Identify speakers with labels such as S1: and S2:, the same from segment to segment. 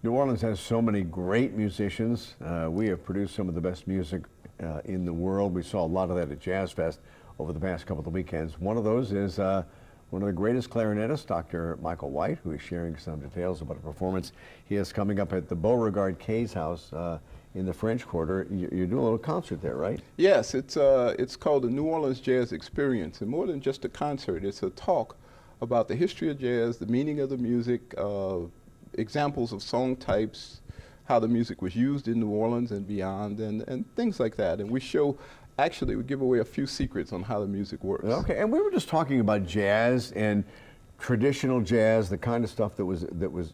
S1: New Orleans has so many great musicians. We have produced some of the best music in the world. We saw a lot of that at Jazz Fest over the past couple of weekends. One of those is one of the greatest clarinetists, Dr. Michael White, who is sharing some details about a performance he has coming up at the Beauregard Kay's house in the French Quarter. You're doing a little concert there, right?
S2: Yes, it's called the New Orleans Jazz Experience, and more than just a concert, it's a talk about the history of jazz, the meaning of the music, examples of song types, how the music was used in New Orleans and beyond, and things like that. And we show, actually, we give away a few secrets on how the music works.
S1: Okay, and we were just talking about jazz and traditional jazz, the kind of stuff that was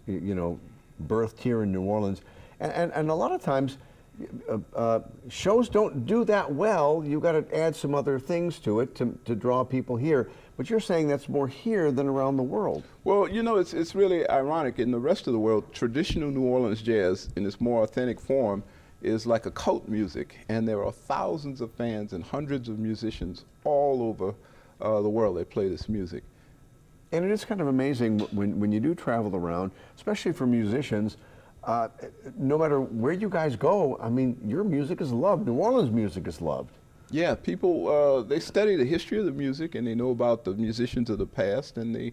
S1: you know, birthed here in New Orleans, and a lot of times shows don't do that well. You've got to add some other things to it to draw people here. But you're saying that's more here than around the world.
S2: Well, you know, it's really ironic. In the rest of the world, traditional New Orleans jazz in its more authentic form is like a cult music, and there are thousands of fans and hundreds of musicians all over the world that play this music.
S1: And it is kind of amazing when you do travel around, especially for musicians, no matter where you guys go, I mean, your music is loved. New Orleans music is loved.
S2: Yeah, people, they study the history of the music, and they know about the musicians of the past, and they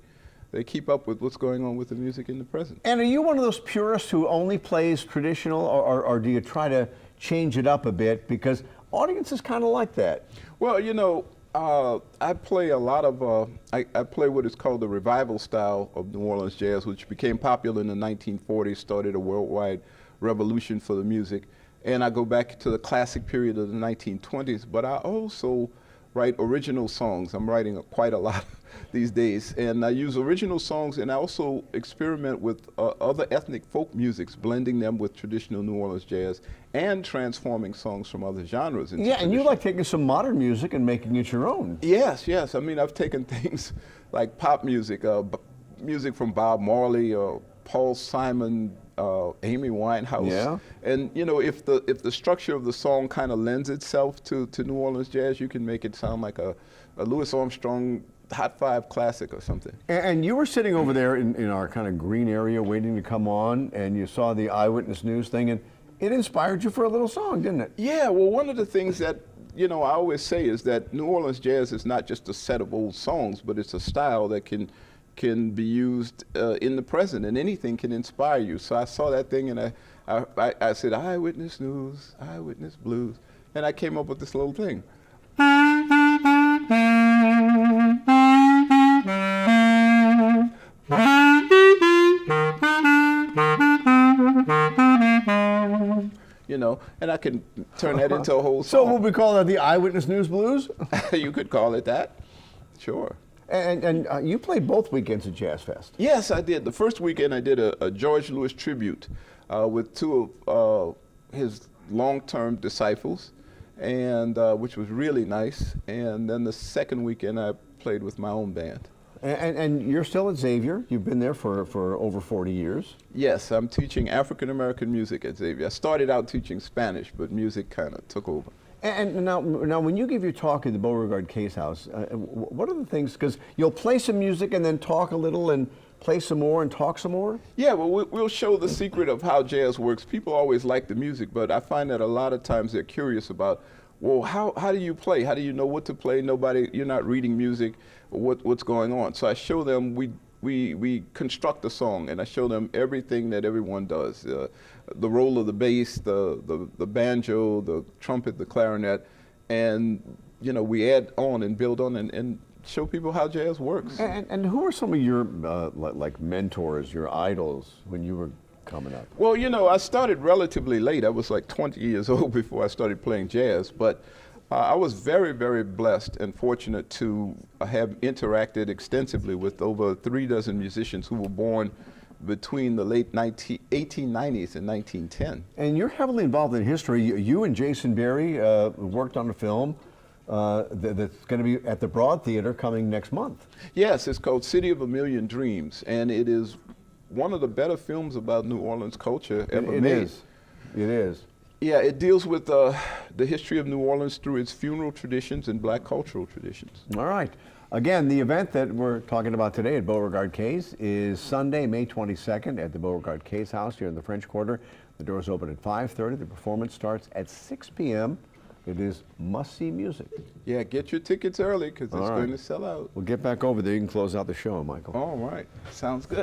S2: keep up with what's going on with the music in the present.
S1: And are you one of those purists who only plays traditional, or do you try to change it up a bit? Because audiences kind of like that.
S2: Well, you know, I play a lot of, I play what is called the revival style of New Orleans jazz, which became popular in the 1940s, started a worldwide revolution for the music. And I go back to the classic period of the 1920s, but I also write original songs. I'm writing quite a lot these days, and I use original songs, and I also experiment with other ethnic folk musics, blending them with traditional New Orleans jazz and transforming songs from other genres.
S1: Yeah, and you like taking some modern music and making it your own.
S2: Yes, yes. I mean, I've taken things like pop music, music from Bob Marley, Paul Simon, Amy Winehouse,
S1: yeah.
S2: And you know, if the structure of the song kind of lends itself to New Orleans jazz, you can make it sound like a Louis Armstrong Hot 5 classic or something.
S1: And you were sitting over there in our kind of green area waiting to come on, and you saw the Eyewitness News thing, and it inspired you for a little song, didn't it?
S2: Yeah, well, one of the things that, you know, I always say is that New Orleans jazz is not just a set of old songs, but it's a style that can be used in the present, and anything can inspire you. So I saw that thing, and I said, Eyewitness News, Eyewitness Blues, and I came up with this little thing. You know, and I can turn that into a whole song.
S1: So would we call that the Eyewitness News Blues?
S2: You could call it that, sure.
S1: And you played both weekends at Jazz Fest.
S2: Yes, I did. The first weekend I did a George Lewis tribute with two of his long-term disciples, and which was really nice. And then the second weekend I played with my own band.
S1: And you're still at Xavier. You've been there for over 40 years.
S2: Yes, I'm teaching African-American music at Xavier. I started out teaching Spanish, but music kind of took over.
S1: And now when you give your talk at the Beauregard Case House, what are the things, because you'll play some music and then talk a little and play some more and talk some more?
S2: Yeah, well, we'll show the secret of how jazz works. People always like the music, but I find that a lot of times they're curious about, well, how do you play? How do you know what to play? You're not reading music, what's going on. So I show them, we construct a song, and I show them everything that everyone does. The role of the bass, the banjo, the trumpet, the clarinet, and you know, we add on and build on and show people how jazz works.
S1: And who are some of your like mentors, your idols when you were coming up?
S2: Well, you know, I started relatively late. I was like 20 years old before I started playing jazz, but I was very, very blessed and fortunate to have interacted extensively with over 36 musicians who were born between the late 1890s and 1910.
S1: And you're heavily involved in history. You and Jason Berry worked on a film that's going to be at the Broad Theater coming next month.
S2: Yes, it's called City of a Million Dreams, and it is one of the better films about New Orleans culture ever made.
S1: It is. It is.
S2: Yeah, it deals with the history of New Orleans through its funeral traditions and black cultural traditions.
S1: All right. Again, the event that we're talking about today at Beauregard Cays is Sunday, May 22nd at the Beauregard Cays House here in the French Quarter. The doors open at 5:30. The performance starts at 6 p.m. It is must-see music.
S2: Yeah, get your tickets early because it's
S1: All right.
S2: going to sell out.
S1: We'll get back over there. You can close out the show, Michael.
S2: All right. Sounds good.